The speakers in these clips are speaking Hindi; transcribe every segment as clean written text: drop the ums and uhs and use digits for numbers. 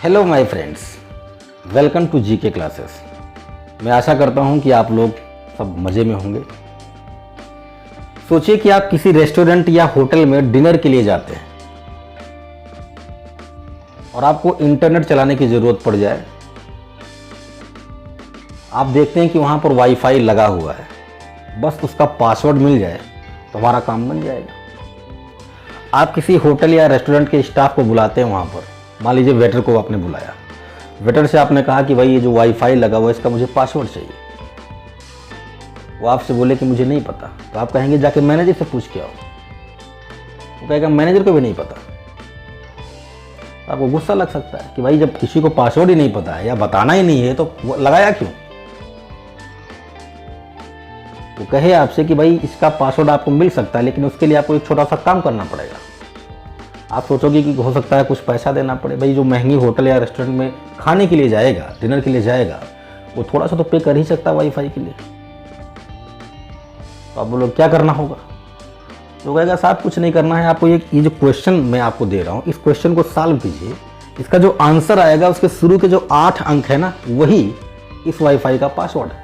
Hello my friends, welcome to GK classes. मैं आशा करता हूं कि आप लोग सब मज़े में होंगे। सोचिए कि आप किसी रेस्टोरेंट या होटल में डिनर के लिए जाते हैं और आपको इंटरनेट चलाने की ज़रूरत पड़ जाए। आप देखते हैं कि वहां पर वाईफाई लगा हुआ है, बस उसका पासवर्ड मिल जाए तो हमारा काम बन जाएगा। आप किसी होटल या रेस्टोरेंट के स्टाफ को बुलाते हैं वहां पर, मान लीजिए वेटर को आपने बुलाया, वेटर से आपने कहा कि भाई ये जो वाईफाई लगा हुआ है इसका मुझे पासवर्ड चाहिए। वो आपसे बोले कि मुझे नहीं पता, तो आप कहेंगे जाके मैनेजर से पूछ के आओ। वो कहेगा मैनेजर को भी नहीं पता। आपको गुस्सा लग सकता है कि भाई जब किसी को पासवर्ड ही नहीं पता है या बताना ही नहीं है तो लगाया क्यों। वो कहे आपसे कि भाई इसका पासवर्ड आपको मिल सकता है, लेकिन उसके लिए आपको एक छोटा सा काम करना पड़ेगा। आप सोचोगे कि हो सकता है कुछ पैसा देना पड़े। भाई जो महंगी होटल या रेस्टोरेंट में खाने के लिए जाएगा, डिनर के लिए जाएगा, वो थोड़ा सा तो पे कर ही सकता है वाईफाई के लिए। तो आप बोलो क्या करना होगा, तो कहेगा साहब कुछ नहीं करना है आपको। ये जो क्वेश्चन मैं आपको दे रहा हूँ, इस क्वेश्चन को सॉल्व कीजिए। इसका जो आंसर आएगा उसके शुरू के जो 8 अंक है ना, वही इस वाईफाई का पासवर्ड है।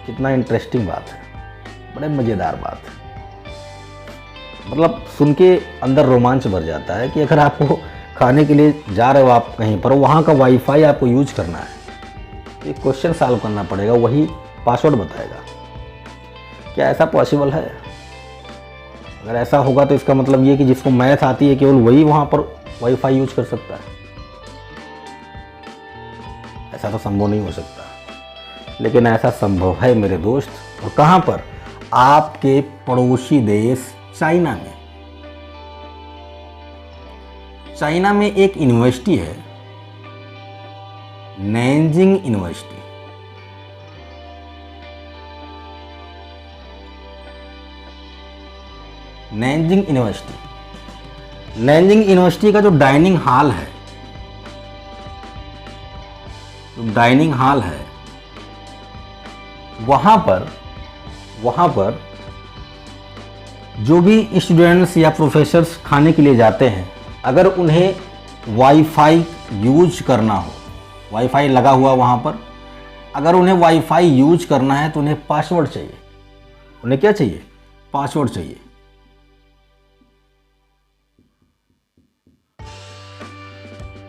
कितना इंटरेस्टिंग बात है, बड़े मज़ेदार बात है। मतलब सुन के अंदर रोमांच भर जाता है कि अगर आपको खाने के लिए जा रहे हो आप कहीं पर, वहाँ का वाईफाई आपको यूज करना है, ये क्वेश्चन सॉल्व करना पड़ेगा, वही पासवर्ड बताएगा। क्या ऐसा पॉसिबल है? अगर ऐसा होगा तो इसका मतलब ये कि जिसको मैथ आती है केवल वही वहाँ पर वाईफाई यूज कर सकता है। ऐसा तो संभव नहीं हो सकता, लेकिन ऐसा संभव है मेरे दोस्त। और कहाँ पर? आपके पड़ोसी देश चाइना में। चाइना में एक यूनिवर्सिटी है, Nanjing university. Nanjing university, Nanjing university का जो डाइनिंग हॉल है, वहां पर जो भी स्टूडेंट्स या प्रोफेसर्स खाने के लिए जाते हैं, अगर उन्हें वाईफाई यूज करना हो, वाईफाई लगा हुआ वहाँ पर, अगर उन्हें वाईफाई यूज करना है तो उन्हें पासवर्ड चाहिए। उन्हें क्या चाहिए? पासवर्ड चाहिए।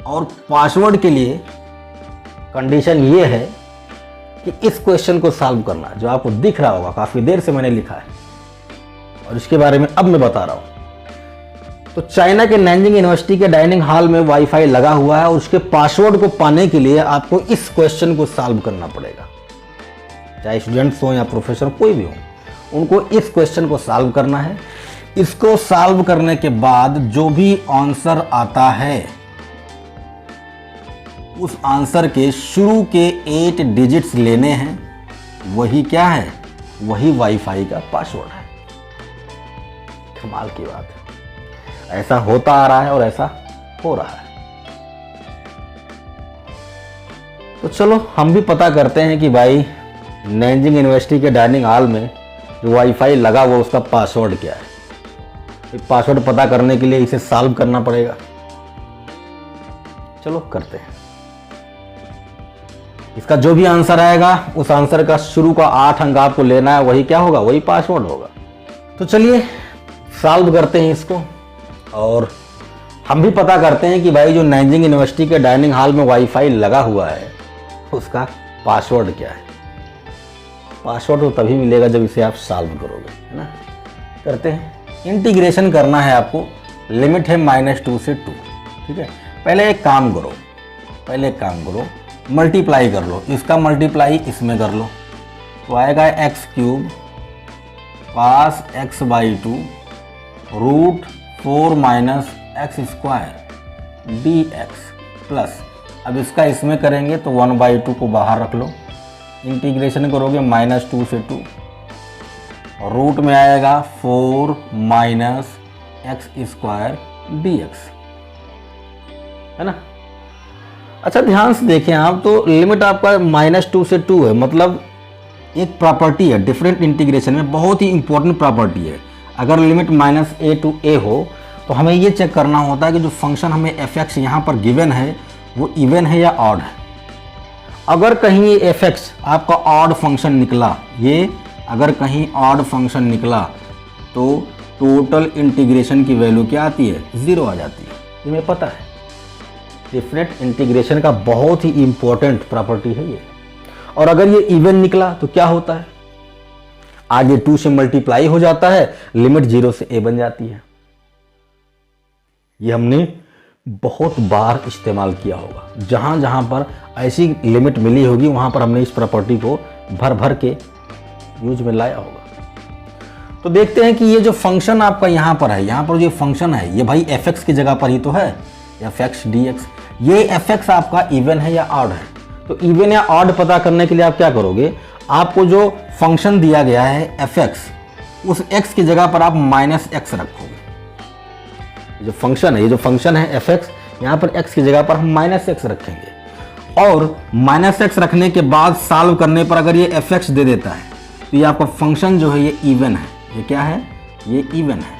और पासवर्ड के लिए कंडीशन ये है कि इस क्वेश्चन को सॉल्व करना, जो आपको दिख रहा होगा, काफ़ी देर से मैंने लिखा है और इसके बारे में अब मैं बता रहा हूं। तो चाइना के नैनजिंग यूनिवर्सिटी के डाइनिंग हॉल में वाईफाई लगा हुआ है और उसके पासवर्ड को पाने के लिए आपको इस क्वेश्चन को सॉल्व करना पड़ेगा। चाहे स्टूडेंट्स हो या प्रोफेसर, कोई भी हो, उनको इस क्वेश्चन को सॉल्व करना है। इसको सॉल्व करने के बाद जो भी आंसर आता है, उस आंसर के शुरू के 8 डिजिट्स लेने हैं। वही क्या है? वही वाईफाई का पासवर्ड है। कमाल की बात है। ऐसा होता आ रहा है और ऐसा हो रहा है। तो चलो हम भी पता करते हैं कि भाई नैनजिंग यूनिवर्सिटी के डाइनिंग हॉल में जो वाईफाई लगा हुआ उसका पासवर्ड क्या है। पासवर्ड पता करने के लिए इसे सॉल्व करना पड़ेगा। चलो करते हैं। इसका जो भी आंसर आएगा, उस आंसर का शुरू का 8 अंक आपको लेना है। वही क्या होगा? वही पासवर्ड होगा। तो चलिए सॉल्व करते हैं इसको, और हम भी पता करते हैं कि भाई जो नैनजिंग यूनिवर्सिटी के डाइनिंग हॉल में वाईफाई लगा हुआ है उसका पासवर्ड क्या है। पासवर्ड तो तभी मिलेगा जब इसे आप सॉल्व करोगे, है ना। करते हैं। इंटीग्रेशन करना है आपको। लिमिट है -2 से 2। ठीक है। पहले एक काम करो, मल्टीप्लाई कर लो। इसका मल्टीप्लाई इसमें कर लो तो आएगा x³ cos x/2 √4 - x² dx plus, अब इसका इसमें करेंगे तो 1/2 को बाहर रख लो। इंटीग्रेशन करोगे -2 से 2, रूट में आएगा 4 - x² dx, है ना। अच्छा ध्यान से देखें आप, तो लिमिट आपका -2 से 2 है, मतलब एक प्रॉपर्टी है डिफरेंट इंटीग्रेशन में, बहुत ही इंपॉर्टेंट प्रॉपर्टी है। अगर लिमिट -a to a हो तो हमें ये चेक करना होता है कि जो फंक्शन हमें एफ एक्स यहाँ पर गिवन है वो इवन है या ऑड है। अगर कहीं ये एफ एक्स आपका ऑड फंक्शन निकला, ये अगर कहीं ऑड फंक्शन निकला तो टोटल इंटीग्रेशन की वैल्यू क्या आती है, 0 आ जाती है। ये हमें पता है, डेफिनेट इंटीग्रेशन का बहुत ही इंपॉर्टेंट प्रॉपर्टी है ये। और अगर ये इवन निकला तो क्या होता है, आगे 2 से मल्टीप्लाई हो जाता है, लिमिट 0 से a बन जाती है। ये हमने बहुत बार इस्तेमाल किया होगा, जहां जहां पर ऐसी लिमिट मिली होगी वहां पर हमने इस प्रॉपर्टी को भर भर के यूज में लाया होगा। तो देखते हैं कि ये जो फंक्शन आपका यहाँ पर है, यहाँ पर जो फंक्शन है ये भाई एफ एक्स की जगह पर ही तो है, एफ एक्स डी एक्स। ये एफ एक्स आपका इवन है या ऑड है। तो इवन या ऑड पता करने के लिए आप क्या करोगे, आपको जो फंक्शन दिया गया है एफ एक्स, उस एक्स की जगह पर आप माइनस एक्स रखोगे। जो फंक्शन है, ये जो फंक्शन है एफ एक्स, यहाँ पर एक्स की जगह पर हम माइनस एक्स रखेंगे। और माइनस एक्स रखने के बाद सॉल्व करने पर अगर ये एफ एक्स दे देता है तो ये आपका फंक्शन जो है ये इवन है। ये क्या है, ये इवन है।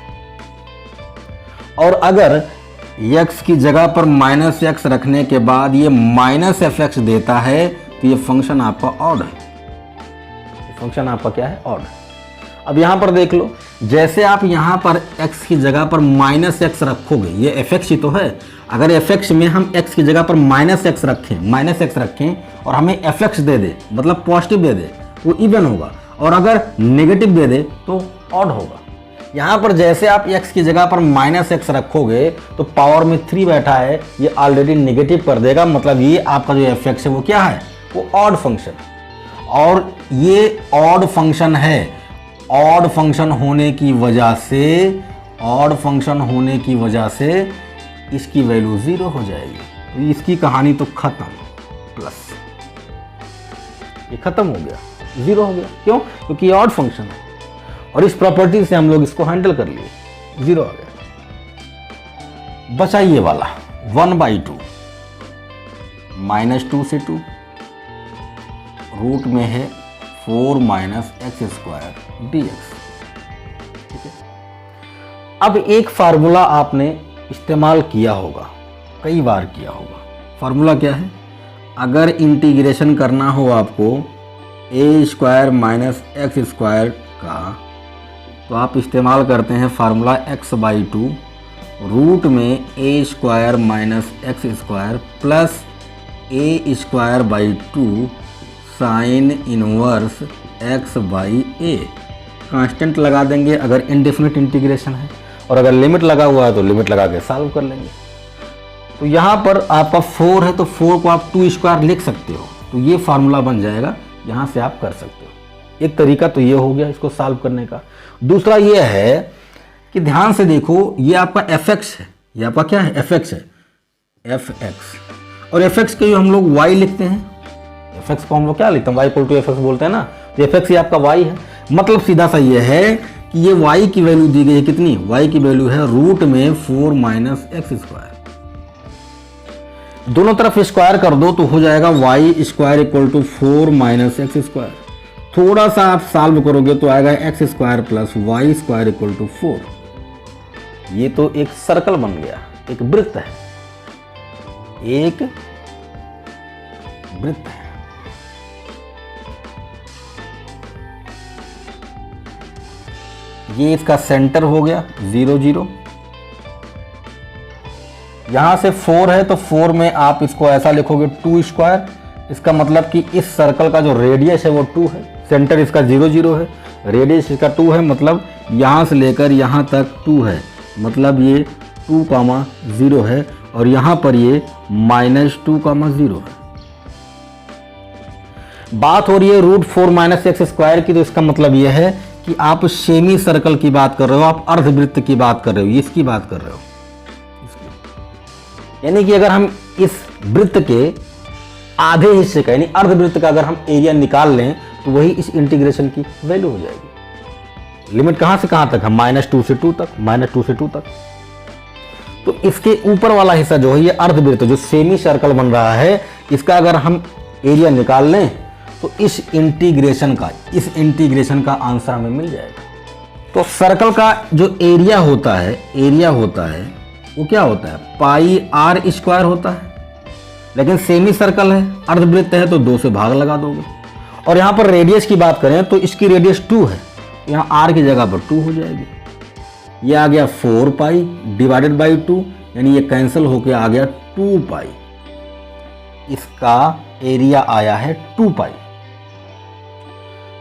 और अगर x की जगह पर माइनस एक्स रखने के बाद ये माइनस एफ एक्स देता है तो ये फंक्शन आपका ऑड है। फंक्शन आपका क्या है, ऑड है। अब यहाँ पर देख लो, जैसे आप यहाँ पर x की जगह पर माइनस एक्स रखोगे, ये एफ एक्स ही तो है। अगर एफ एक्स में हम x की जगह पर माइनस एक्स रखें और हमें एफ एक्स दे दे, मतलब पॉजिटिव दे दे, वो इवन होगा। और अगर नेगेटिव दे दे तो ऑड होगा। यहाँ पर जैसे आप x की जगह पर माइनस एक्स रखोगे तो पावर में 3 बैठा है, ये ऑलरेडी नेगेटिव कर देगा, मतलब ये आपका जो एफ एक्स है वो क्या है, वो ऑड फंक्शन। और ये ऑड फंक्शन है, ऑड फंक्शन होने की वजह से इसकी वैल्यू 0 हो जाएगी। तो इसकी कहानी तो खत्म, प्लस ये खत्म हो गया, 0 हो गया। क्यों, क्योंकि ये ऑड फंक्शन है और इस प्रॉपर्टी से हम लोग इसको हैंडल कर लिए, 0 आ गया। बचा ये वाला 1/2 -2 से 2 रूट में है 4 - x² dx। ठीक है, अब एक फार्मूला आपने इस्तेमाल किया होगा, कई बार किया होगा। फार्मूला क्या है, अगर इंटीग्रेशन करना हो आपको a² - x² का, तो आप इस्तेमाल करते हैं फार्मूला x/2 रूट में a² - x² plus a² sine inverse x/a। Constant लगा देंगे अगर इनडेफिनिट इंटीग्रेशन है, और अगर लिमिट लगा हुआ है तो लिमिट लगा के सॉल्व कर लेंगे। तो यहाँ पर आपका 4 है तो 4 को आप 2² लिख सकते हो, तो ये फार्मूला बन जाएगा, यहाँ से आप कर सकते हो। एक तरीका तो ये हो गया इसको सॉल्व करने का। दूसरा ये है कि ध्यान से देखो, ये आपका एफ एक्स है, ये आपका क्या है, एफ एक्स है, एफ एक्स। और एफ एक्स के जो हम लोग y लिखते हैं, एफ एक्स को हम लोग क्या लिखते हैं, y = एफ एक्स बोलते हैं ना, तो एफ एक्स ये आपका y है। मतलब सीधा सा ये है कि ये y की वैल्यू दी गई है, कितनी, y की वैल्यू है रूट में 4 - x²। दोनों तरफ स्क्वायर कर दो तो हो जाएगा y² = 4 - x²। थोड़ा सा आप सॉल्व करोगे तो आएगा x² + y² = 4। ये तो एक सर्कल बन गया, एक वृत्त है, एक वृत्त है। ये इसका सेंटर हो गया 0 0। यहां से 4 है तो 4 में आप इसको ऐसा लिखोगे 2²। इसका मतलब कि इस सर्कल का जो रेडियस है वो 2 है, सेंटर इसका 0 0 है, रेडियस इसका 2 है, मतलब यहां से लेकर यहां तक 2 है, मतलब ये 2, 0 है। और यहां पर ये -2, 0 है। बात हो रही है रूट 4 - x² की, तो इसका मतलब यह है कि आप सेमी सर्कल की बात कर रहे हो, आप अर्धवृत्त की बात कर रहे हो, इसकी बात कर रहे हो। यानी कि अगर हम इस वृत्त के आधे हिस्से का, यानी अर्धवृत्त का अगर हम एरिया निकाल लें तो वही इस इंटीग्रेशन की वैल्यू हो जाएगी। लिमिट कहां से कहां तक है, -2 से 2 तक, -2 से 2 तक। तो इसके ऊपर वाला हिस्सा जो है ये अर्धवृत्त, जो सेमी सर्कल बन रहा है, इसका अगर हम एरिया निकाल लें तो इस इंटीग्रेशन का आंसर हमें मिल जाएगा। तो सर्कल का जो एरिया होता है वो क्या होता है, पाई आर स्क्वायर होता है। लेकिन सेमी सर्कल है, अर्धवृत्त है, तो 2 से भाग लगा दोगे। और यहाँ पर रेडियस की बात करें तो इसकी रेडियस 2 है, यहाँ आर की जगह पर 2 हो जाएगी। ये आ गया 4 पाई डिवाइडेड बाई 2, यानी ये कैंसिल होके आ गया 2 पाई। इसका एरिया आया है 2 पाई,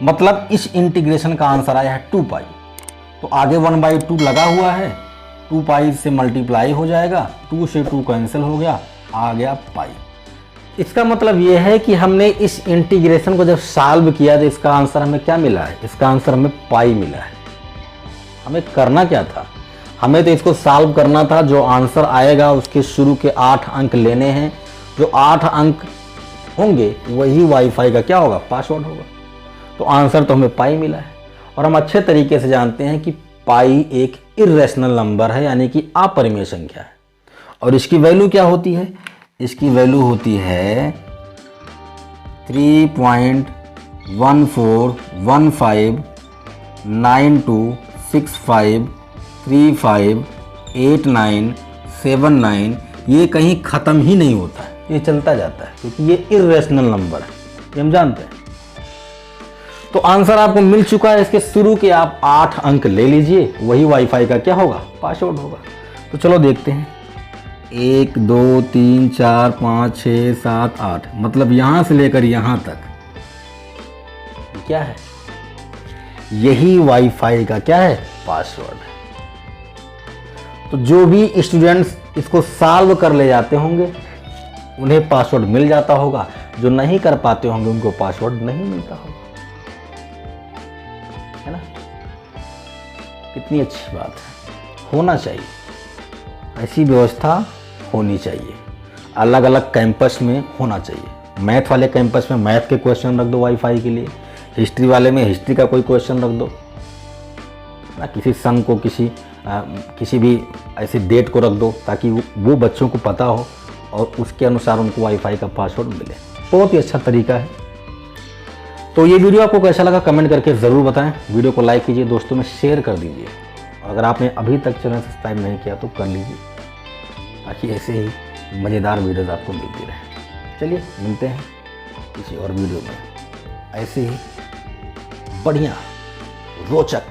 मतलब इस इंटीग्रेशन का आंसर आया है 2 पाई। तो आगे 1/2 लगा हुआ है, 2 पाई से मल्टीप्लाई हो जाएगा, 2 से 2 कैंसिल हो गया, आ गया पाई। इसका मतलब यह है कि हमने इस इंटीग्रेशन को जब सॉल्व किया तो इसका आंसर हमें क्या मिला है, इसका आंसर हमें पाई मिला है। हमें करना क्या था, हमें तो इसको सॉल्व करना था। जो आंसर आएगा उसके शुरू के 8 अंक लेने हैं, जो 8 अंक होंगे वही वाईफाई का क्या होगा, पासवर्ड होगा। तो आंसर तो हमें पाई मिला है। और हम अच्छे तरीके से जानते हैं कि पाई एक इर्रेशनल नंबर है, यानी कि अपरिमेय संख्या है। और इसकी वैल्यू क्या होती है, इसकी वैल्यू होती है 3.14159265358979। ये कहीं ख़त्म ही नहीं होता है, ये चलता जाता है, क्योंकि ये इर्रेशनल नंबर है, ये हम जानते हैं। तो आंसर आपको मिल चुका है। इसके शुरू के आप 8 अंक ले लीजिए, वही वाईफाई का क्या होगा, पासवर्ड होगा। तो चलो देखते हैं, 1 2 3 4 5 6 7 8, मतलब यहां से लेकर यहां तक क्या है, यही वाईफाई का क्या है, पासवर्ड है। तो जो भी स्टूडेंट्स इसको सॉल्व कर ले जाते होंगे उन्हें पासवर्ड मिल जाता होगा, जो नहीं कर पाते होंगे उनको पासवर्ड नहीं मिलता होगा, है ना। कितनी अच्छी बात है, होना चाहिए, ऐसी व्यवस्था होनी चाहिए। अलग अलग कैंपस में होना चाहिए। मैथ वाले कैंपस में मैथ के क्वेश्चन रख दो वाईफाई के लिए, हिस्ट्री वाले में हिस्ट्री का कोई क्वेश्चन रख दो ना, किसी सन को किसी भी ऐसी डेट को रख दो, ताकि वो बच्चों को पता हो और उसके अनुसार उनको वाईफाई का पासवर्ड मिले। बहुत ही अच्छा तरीका है। तो ये वीडियो आपको कैसा लगा कमेंट करके ज़रूर बताएं। वीडियो को लाइक कीजिए, दोस्तों में शेयर कर दीजिए, और अगर आपने अभी तक चैनल सब्सक्राइब नहीं किया तो कर लीजिए, ताकि ऐसे ही मज़ेदार वीडियोज़ आपको मिलती रहे। चलिए मिलते हैं किसी और वीडियो में ऐसे ही बढ़िया रोचक